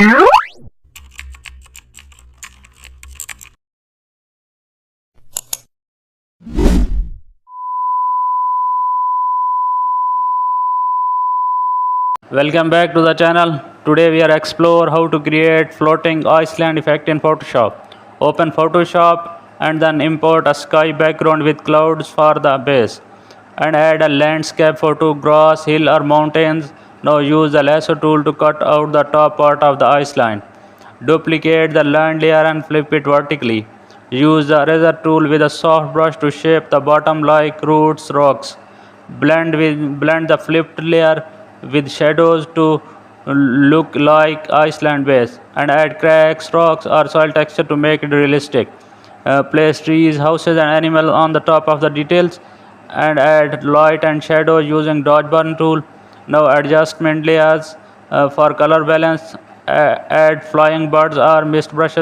Welcome back to the channel. Today we are explore how to create floating Iceland effect in Photoshop. Open Photoshop and then import a sky background with clouds for the base and add a landscape photo, grass, hill or mountains. Now use the lasso tool to cut out the top part of the Iceland. Duplicate the land layer and flip it vertically. Use the eraser tool with a soft brush to shape the bottom like roots, rocks. Blend the flipped layer with shadows to look like Iceland base and add cracks, rocks or soil texture to make it realistic. Place trees, houses and animals on the top of the details and add light and shadow using dodge burn tool. Now adjustment layers for color balance, add flying birds or mist brushes.